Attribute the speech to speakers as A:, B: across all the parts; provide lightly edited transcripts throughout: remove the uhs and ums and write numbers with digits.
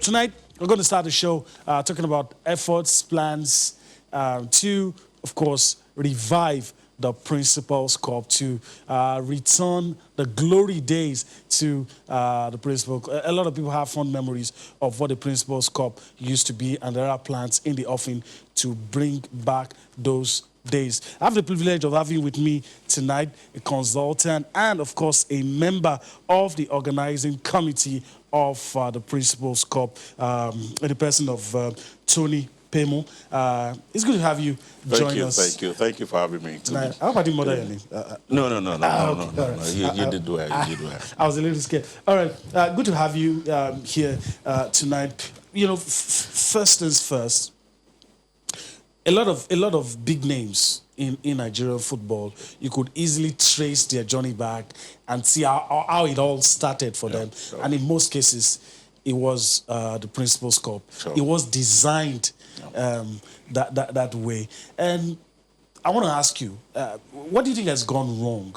A: tonight we're going to start the show talking about efforts, plans to, of course, revive the Principals Cup, to return the glory days to the Principal. A lot of people have fond memories of what the Principals Cup used to be, and there are plans in the offing to bring back those days. I have the privilege of having with me tonight a consultant and, of course, a member of the organizing committee of the Principals Cup, in the person of Tony Pemo. It's good to have you join us.
B: Thank you for having me.
A: I hope I didn't murder your name.
B: No. You
A: did well. I was a little scared. All right, good to have you here tonight. You know, first things first. A lot of big names in Nigerian football, you could easily trace their journey back and see how it all started for them. Sure. And in most cases, it was the Principals Cup. Sure. It was designed that way. And I want to ask you, what do you think has gone wrong?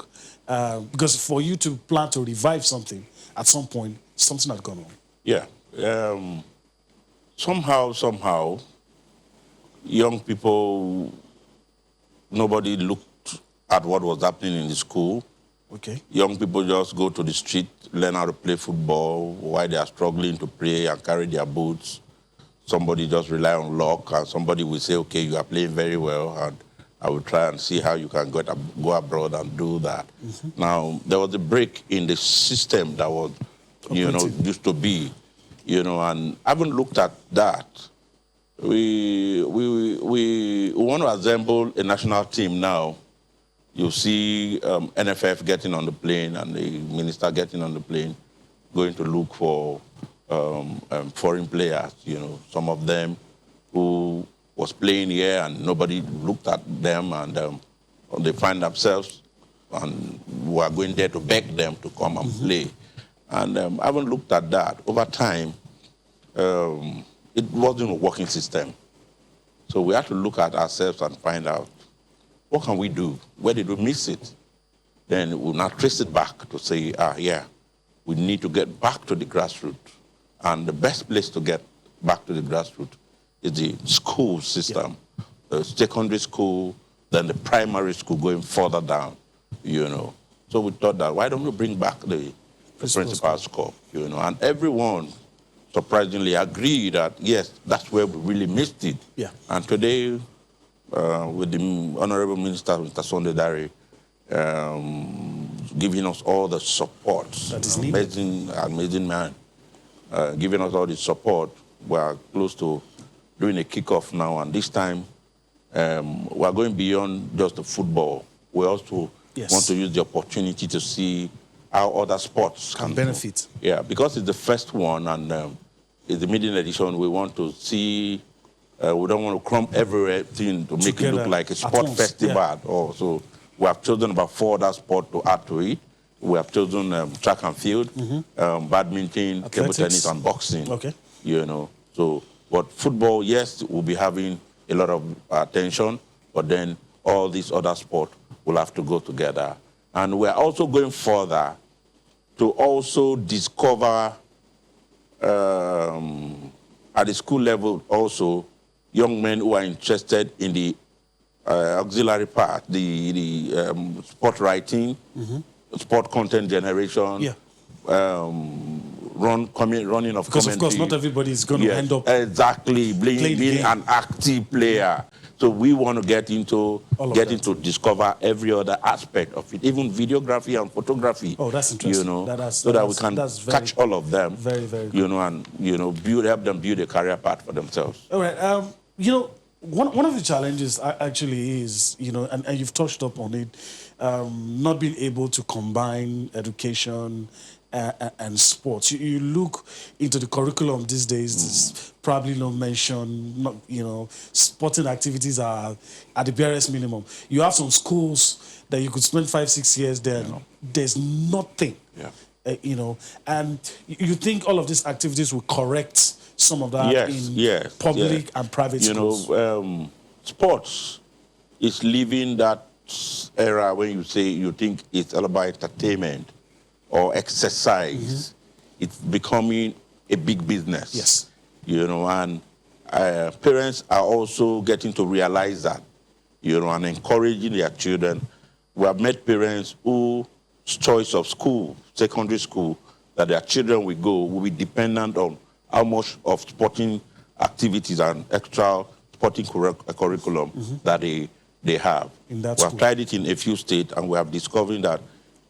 A: Because for you to plan to revive something, at some point, something had gone wrong.
B: Yeah. Somehow, young people, nobody looked at what was happening in the school.
A: Okay.
B: Young people just go to the street, learn how to play football while they are struggling to play and carry their boots. Somebody just rely on luck, and somebody will say, okay, you are playing very well, and I will try and see how you can go abroad and do that. Mm-hmm. Now, there was a break in the system that was, used to be, and I haven't looked at that. We want to assemble a national team now. You see NFF getting on the plane and the minister getting on the plane, going to look for foreign players. Some of them who was playing here and nobody looked at them, and they find themselves, and we are going there to beg them to come and play. And I haven't looked at that. Over time, it wasn't a working system. So we had to look at ourselves and find out, what can we do? Where did we miss it? Then we'll now trace it back to say, we need to get back to the grassroots. And the best place to get back to the grassroots is the school system, the secondary school, then the primary school going further down, So we thought that, why don't we bring back the Principals Cup, And everyone surprisingly agree that, yes, that's where we really missed it.
A: Yeah.
B: And today, with the Honorable Minister, Mr. Sunday Dare, giving us all the support,
A: that is needed.
B: Amazing man, giving us all the support, we are close to doing a kickoff now, and this time, we are going beyond just the football. We also want to use the opportunity to see how other sports can
A: benefit.
B: Yeah, because it's the first one, and it's the maiden edition. We want to see. We don't want to clump everything to make it look like a sport festival. So we have chosen about 4 other sports to add to it. We have chosen track and field, badminton,
A: athletics,
B: table tennis, and boxing.
A: Okay.
B: So but football, yes, will be having a lot of attention, but then all these other sports will have to go together. And we're also going further to also discover at the school level also young men who are interested in the auxiliary part, the sport writing, sport content generation, running of commentary.
A: Because, of course, not everybody is going to end up
B: being an active player. So we want to get into discover every other aspect of it, even videography and photography.
A: Oh, that's interesting.
B: So that we can catch all of them.
A: Very, very good.
B: And help them build a career path for themselves.
A: All right. One of the challenges actually is, and you've touched up on it, not being able to combine education and sports. You look into the curriculum these days, there's probably no mention, sporting activities are at the barest minimum. You have some schools that you could spend 5-6 years there, there's nothing.
B: Yeah.
A: And you think all of these activities will correct some of that in public and private schools?
B: Sports is leaving that era when you think it's all about entertainment or exercise. It's becoming a big business.
A: Yes.
B: and parents are also getting to realize that, and encouraging their children. We have met parents whose choice of school, secondary school, that their children will go will be dependent on how much of sporting activities and extra sporting curriculum that they have.
A: In that
B: We have
A: school.
B: tried it in a few states, and we have discovered that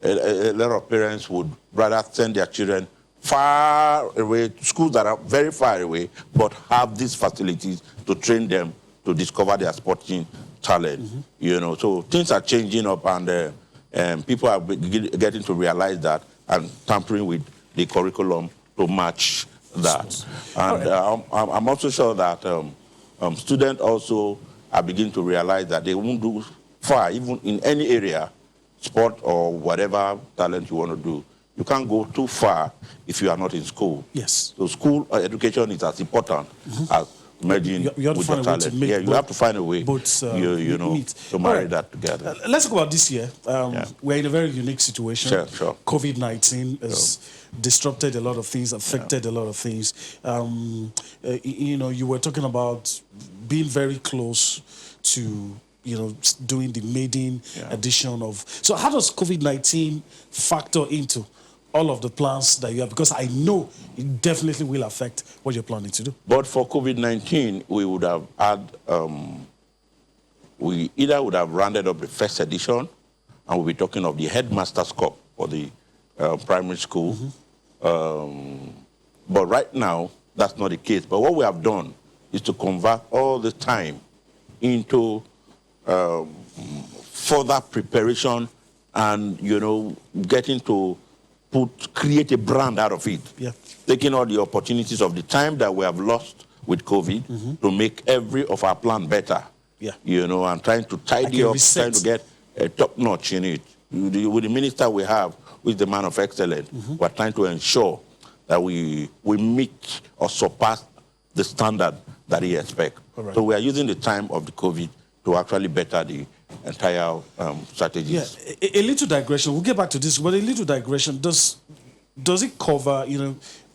B: a lot of parents would rather send their children far away, to schools that are very far away, but have these facilities to train them to discover their sporting talent. So things are changing up, and people are getting to realize that and tampering with the curriculum to match that. And I'm also sure that students also are beginning to realize that they won't do far, even in any area, sport or whatever talent you want to do. You can't go too far if you are not in school.
A: Yes.
B: So school education is as important as merging
A: You have to
B: with
A: find
B: your
A: a way to
B: talent.
A: make
B: Yeah, you
A: both-
B: have to find a way,
A: both, meet.
B: to marry
A: All right.
B: that together.
A: Let's talk about this year. We're in a very unique situation.
B: Sure.
A: COVID-19 has disrupted a lot of things, affected a lot of things. You were talking about being very close to, doing the maiden edition of. So how does COVID-19 factor into all of the plans that you have? Because I know it definitely will affect what you're planning to do.
B: But for COVID-19, we would have had, we either would have rounded up the first edition, and we'll be talking of the Headmaster's Cup for the primary school. But right now, that's not the case. But what we have done is to convert all the time into further preparation and, getting to create a brand out of it.
A: Yeah.
B: Taking all the opportunities of the time that we have lost with COVID to make every of our plan better.
A: Yeah.
B: And trying to tidy
A: Like a
B: up,
A: reset.
B: trying to get a top notch in it. With the minister we have, who is the man of excellence, we're trying to ensure that we meet or surpass the standard that he expects.
A: All right.
B: So we are using the time of the COVID to actually better the entire strategies.
A: Yeah, a little digression. We'll get back to this, but a little digression. Does it cover,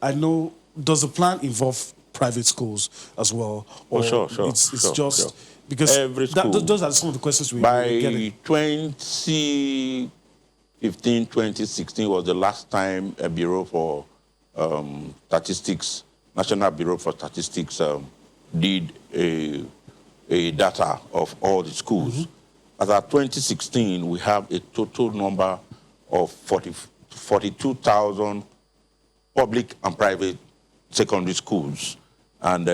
A: I know, does the plan involve private schools as well?
B: Oh, sure.
A: It's
B: Sure.
A: just because
B: Every school.
A: those are some of the questions we're
B: By
A: getting.
B: 2015, 2016 was the last time a Bureau for Statistics, National Bureau for Statistics, did a data of all the schools. As of 2016, we have a total number of 42,000 public and private secondary schools. And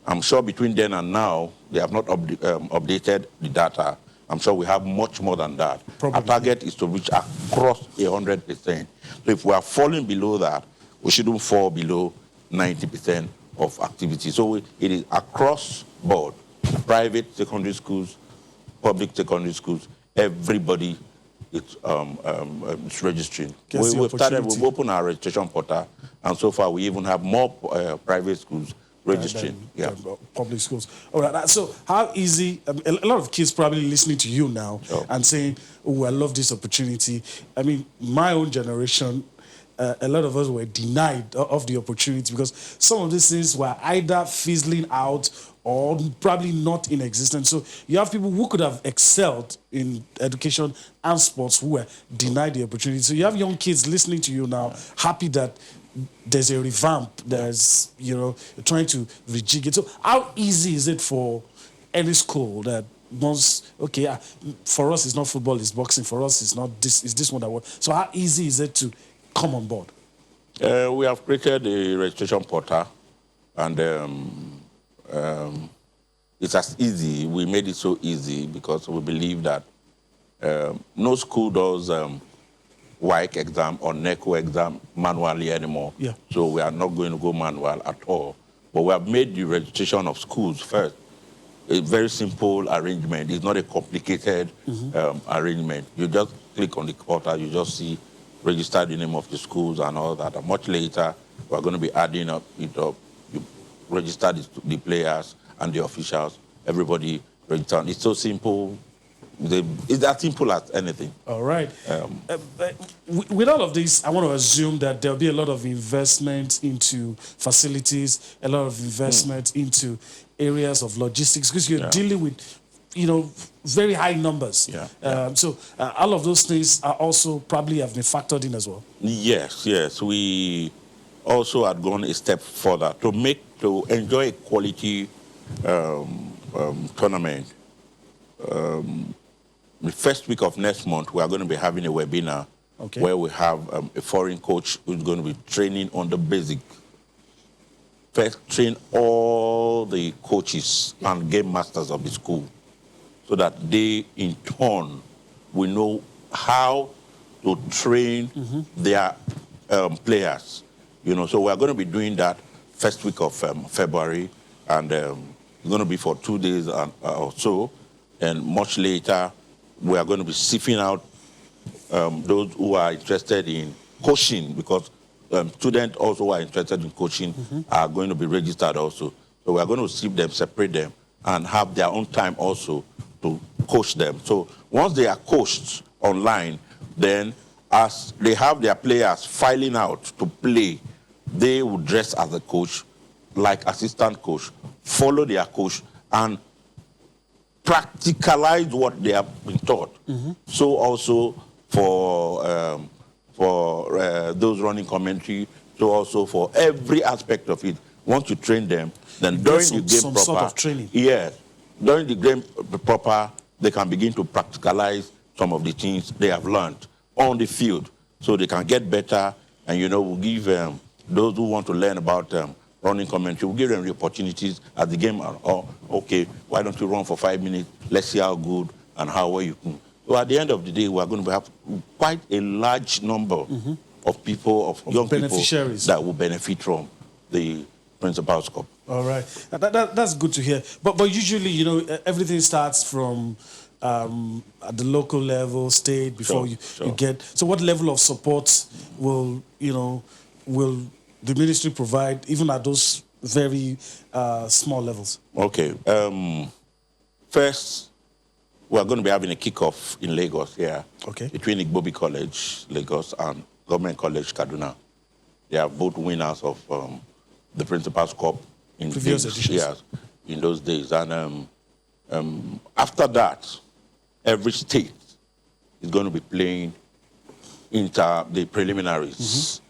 B: I'm sure between then and now, they have not updated the data. I'm sure we have much more than that.
A: Probably.
B: Our target is to reach across 100%. So if we are falling below that, we shouldn't fall below 90% of activity. So it is across board, private secondary schools, public secondary schools, everybody is registering.
A: Gets the
B: We've
A: opportunity.
B: opened our registration portal, and so far we even have more private schools registering.
A: than public schools. All right. So how easy? A lot of kids probably listening to you now
B: Sure.
A: and saying, "Oh, I love this opportunity." I mean, my own generation, a lot of us were denied of the opportunity because some of these things were either fizzling out or probably not in existence. So you have people who could have excelled in education and sports who were denied the opportunity. So you have young kids listening to you now, happy that there's a revamp, there's, trying to rejig it. So how easy is it for any school that wants, for us it's not football, it's boxing, for us it's not this, it's this one that works. So how easy is it to come on board?
B: We have created a registration portal, and it's as easy. We made it so easy because we believe that no school does WAEC exam or NECO exam manually anymore.
A: Yeah.
B: So we are not going to go manual at all. But we have made the registration of schools first a very simple arrangement. It's not a complicated arrangement. You just click on the portal, you just see, register the name of the schools and all that. And much later, we're going to be adding it up. You register the players and the officials, everybody register. It's so simple. It's as simple as anything.
A: All right. With all of this, I want to assume that there'll be a lot of investment into facilities, a lot of investment into areas of logistics, because you're dealing with, very high numbers. So all of those things are also probably have been factored in as well.
B: Yes. We also had gone a step further to enjoy a quality tournament. The first week of next month, we are going to be having a webinar where we have a foreign coach who's going to be training on the basic. First, train all the coaches and game masters of the school so that they, in turn, will know how to train their players. So we are going to be doing that first week of February, and it's going to be for 2 days or so. And much later, we are going to be sifting out those who are interested in coaching, because students also who are interested in coaching are going to be registered also. So we are going to sift them, separate them, and have their own time also to coach them. So once they are coached online, then as they have their players filing out to play, they will dress as a coach, like assistant coach, follow their coach, and practicalize what they have been taught. So also for those running commentary, so also for every aspect of it. Once you train them, then during the game proper,
A: sort of training.
B: Yes, during the game proper, they can begin to practicalize some of the things they have learned on the field, so they can get better. And we'll give those who want to learn about running commentary, we'll give them the opportunities at the game. Okay, why don't you run for 5 minutes? Let's see how good and how well you can. So at the end of the day, we are going to have quite a large number of people, of young
A: beneficiaries
B: people that will benefit from the Principal's Cup.
A: All right, that's good to hear. But usually, everything starts from at the local level, state, before you get. So what level of support will the ministry provide, even at those very small levels?
B: Okay. First, we are going to be having a kickoff in Lagos here, between Igbobi College, Lagos, and Government College, Kaduna. They are both winners of the Principal's Cup in
A: previous editions.
B: Yes, in those days. And after that, every state is going to be playing into the preliminaries.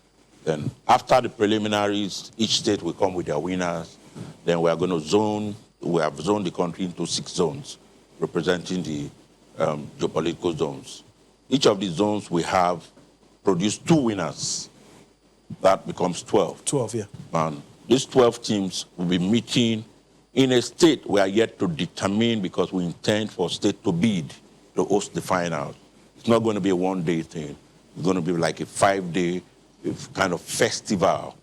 B: Then after the preliminaries, each state will come with their winners. Then we are going to we have zoned the country into 6 zones, representing the geopolitical zones. Each of the zones we have produced 2 winners. That becomes 12.
A: 12, yeah.
B: And these 12 teams will be meeting in a state we are yet to determine, because we intend for state to bid to host the finals. It's not going to be a one-day thing. It's going to be like a 5-day kind of festival,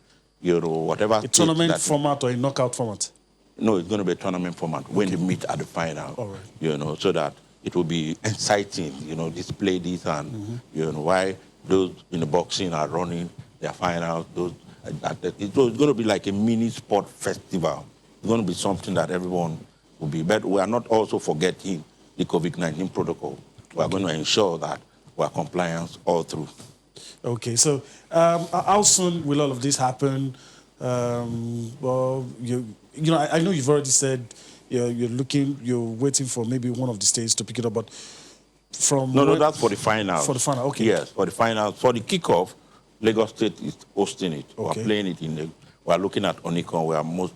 B: whatever.
A: A tournament format or a knockout format?
B: No, it's going to be a tournament format when they meet at the final.
A: All right.
B: So that it will be exciting, display this and, why those in the boxing are running their finals. It's going to be like a mini sport festival. It's going to be something that everyone will be. But we are not also forgetting the COVID-19 protocol. We are going to ensure that we are compliant all through.
A: Okay, so how soon will all of this happen? Well, I know you've already said you're waiting for maybe one of the states to pick it up, but from
B: No, that's for the final.
A: For the final, okay.
B: Yes, for the final. For the kickoff, Lagos State is hosting it.
A: Okay.
B: We're playing it we're looking at Onikon. We are most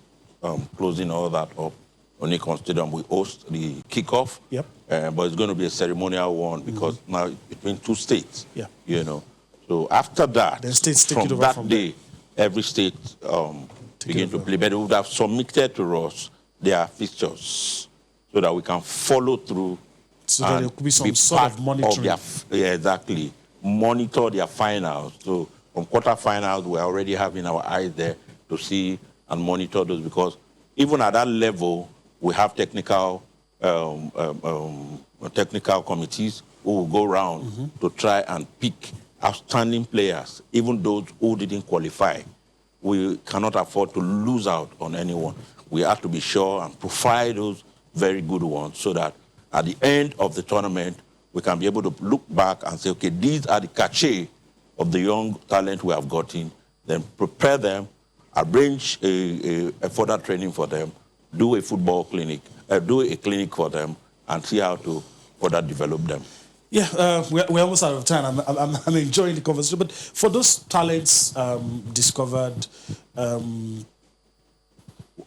B: closing all that up. Onikon Stadium, we host the kickoff.
A: Yep.
B: But it's going to be a ceremonial one, because now it's between 2 states.
A: Yeah.
B: So after that,
A: then states take
B: from
A: it over
B: that
A: from
B: day, every state begin to play. But they would have submitted to us their fixtures so that we can follow through.
A: So that there could be some sort of monitoring.
B: Yeah, exactly. Monitor their finals. So from quarterfinals, we're already having our eyes there to see and monitor those, because even at that level, we have technical committees who will go around to try and pick outstanding players, even those who didn't qualify. We cannot afford to lose out on anyone. We have to be sure and profile those very good ones, so that at the end of the tournament, we can be able to look back and say, okay, these are the cachet of the young talent we have gotten, then prepare them, arrange a further training for them, do a football clinic, do a clinic for them, and see how to further develop them.
A: Yeah, we're almost out of time. I'm enjoying the conversation. But for those talents discovered,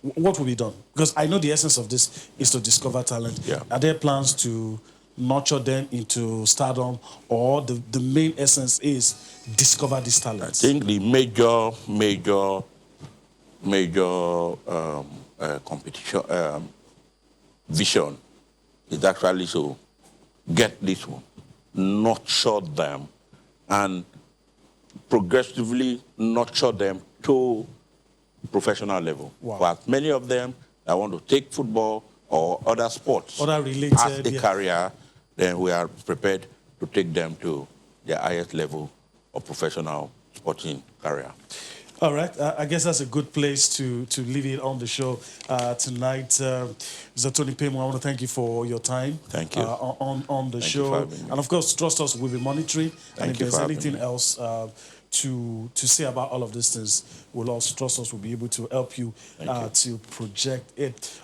A: what will be done? Because I know the essence of this is to discover talent.
B: Yeah.
A: Are there plans to nurture them into stardom, or the main essence is discover these talents?
B: I think the major competition vision is actually to get this one, nurture them, and progressively nurture them to professional level.
A: Wow.
B: For as many of them that want to take football or other sports
A: Other related,
B: as a
A: yeah.
B: career, then we are prepared to take them to the highest level of professional sporting career.
A: All right, I guess that's a good place to leave it on the show tonight. Mr. Tony Paymo, I want to thank you for your time.
B: Thank you.
A: On the
B: Thank you for
A: show.
B: having me.
A: And of course, trust us, we'll be monitoring. And if
B: you
A: there's
B: for having
A: anything
B: me.
A: else to say about all of these things, we'll also trust us, we'll be able to help you to project it.